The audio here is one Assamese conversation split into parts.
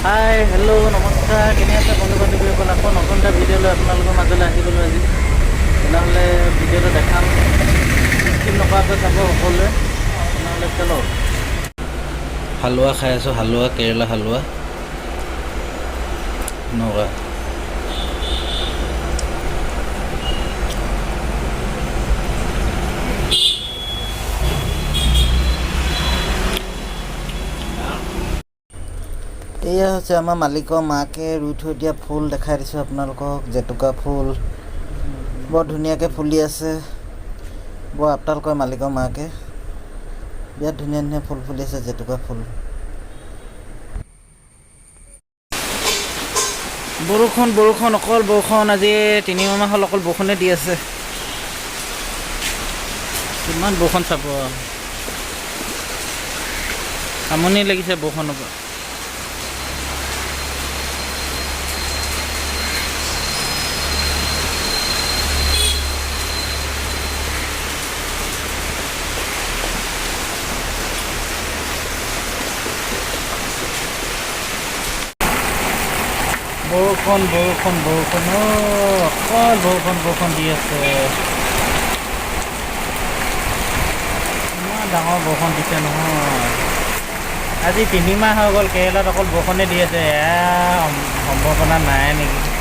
হাই হেল্ল' নমস্কাৰ কেনে আছে বন্ধু বান্ধৱীসকল আকৌ নতুন এটা ভিডিঅ' লৈ আপোনালোকৰ মাজলৈ আহি গ'লোঁ আজি তেনেহ'লে ভিডিঅ'টো দেখাম স্কিপ নকৰাকৈ চাব সকলোৱে তেনেহ'লে চলো হালোৱা খাই আছোঁ হালোৱা কেৰেলা হালোৱা নগা এয়া হৈছে আমাৰ মালিকৰ মাকে ৰুই থৈ দিয়া ফুল দেখাই দিছোঁ আপোনালোকক জেতুকা ফুল বৰ ধুনীয়াকৈ ফুলি আছে বৰ আপতাল কৰে মালিকৰ মাকে বিৰাট ধুনীয়া ধুনীয়া ফুল ফুলি আছে জেতুকা ফুল বৰষুণ অকল বৰষুণ আজি 3 মাহ হ'ল অকল বৰষুণে দি আছে কিমান বৰষুণ চাব আমনি লাগিছে বৰষুণৰ পৰা বৰষুণ অকল বৰষুণ দি আছে ইমান ডাঙৰ বৰষুণ দিছে নহয় আজি 3 মাহ হৈ গ'ল কেৰেলাত অকল বৰষুণে দি আছে সম্ভাৱনা নাই নেকি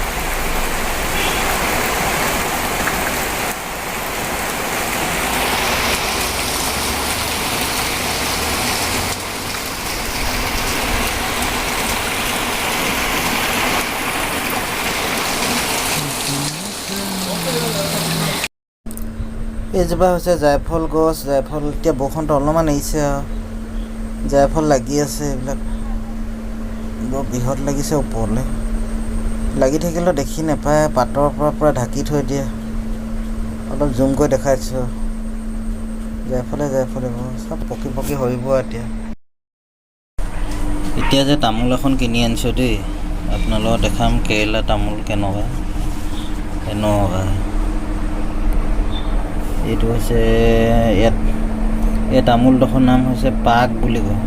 এইজোপা হৈছে জায়ফল গছ জায়ফল এতিয়া বৰষুণটো অলপমান আহিছে আৰু জায়ফল লাগি আছে এইবিলাক বৰ বৃহৎ লাগিছে ওপৰলৈ লাগি থাকিলেও দেখি নাপায় পাতৰ পৰা পূৰা ঢাকি থৈ দিয়ে অলপ জুম কৰি দেখাইছোঁ জায়ফলে চব পকি সৰিব এতিয়া যে তামোল এখন কিনি আনিছোঁ দেই আপোনালোকক দেখাম কেৰেলা তামোল কেনেকুৱা এইটো হৈছে এই তামোলডোখৰ নাম হৈছে পাক বুলি কয়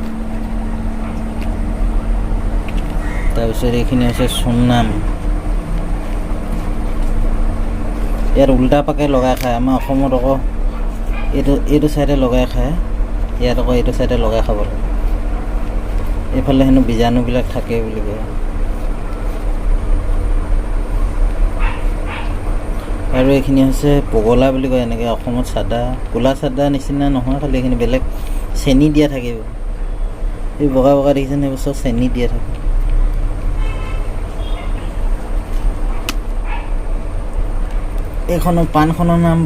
তাৰপিছত এইখিনি হৈছে চুন্নাম ইয়াত উল্টা পাকে লগাই খায় আমাৰ অসমত আকৌ এইটো চাইডে লগাই খায় ইয়াত আকৌ এইটো চাইডে লগাই খাব লাগে এইফালে হেনো বীজাণুবিলাক থাকে বুলি কয় আৰু এইখিনি হৈছে পগলা বুলি কয় এনেকৈ অসমত চাদা ক'লা চাদা নিচিনা নহয় খালি এইখিনি বেলেগ চেনি দিয়া থাকিব এই বগা দেখিছেনে এইবোৰ চব চেনি দিয়া থাকে এইখনৰ পাণখনৰ নাম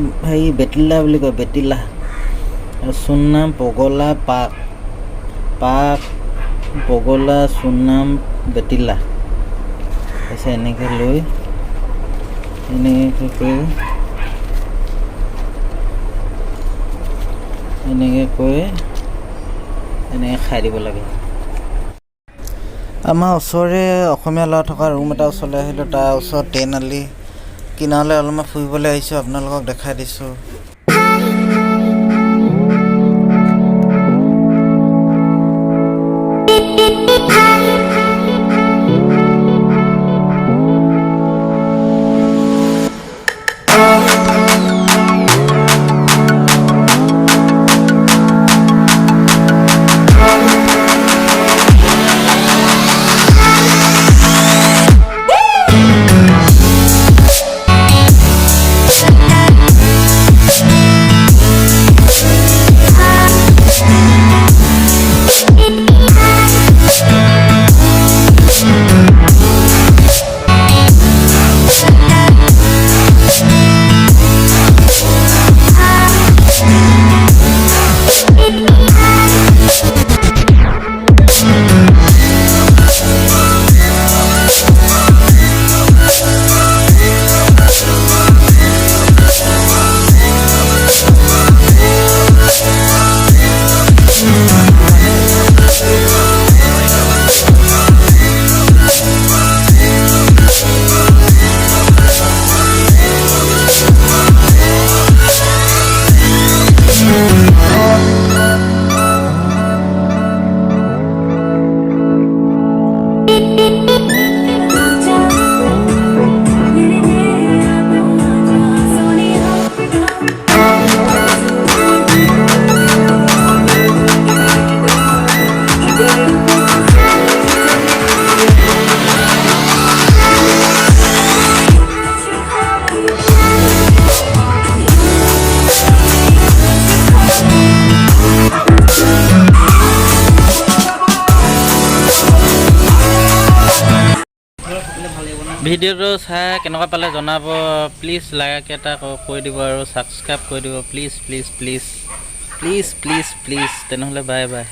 বেটিলা বুলি কয় বেটিলা আৰু চুন্নাম পগলা পাক পগলা চুন্নাম বেটিলা তাৰপিছত এনেকৈ লৈ এনেকৈ খাই দিব লাগে আমাৰ ওচৰৰে অসমীয়া ল'ৰা থকা ৰুম এটা ওচৰলৈ আহিলোঁ তাৰ ওচৰত ট্ৰেইন আলি কিনাৰলৈ অলপমান ফুৰিবলৈ আহিছোঁ আপোনালোকক দেখাই দিছোঁ ভিডিঅ'টো চাই কেনেকুৱা পালে জনাব প্লিজ লাইক এটা কৰি দিব আৰু ছাবস্ক্ৰাইব কৰি দিব please please please please please please তেনেহ'লে বাই বাই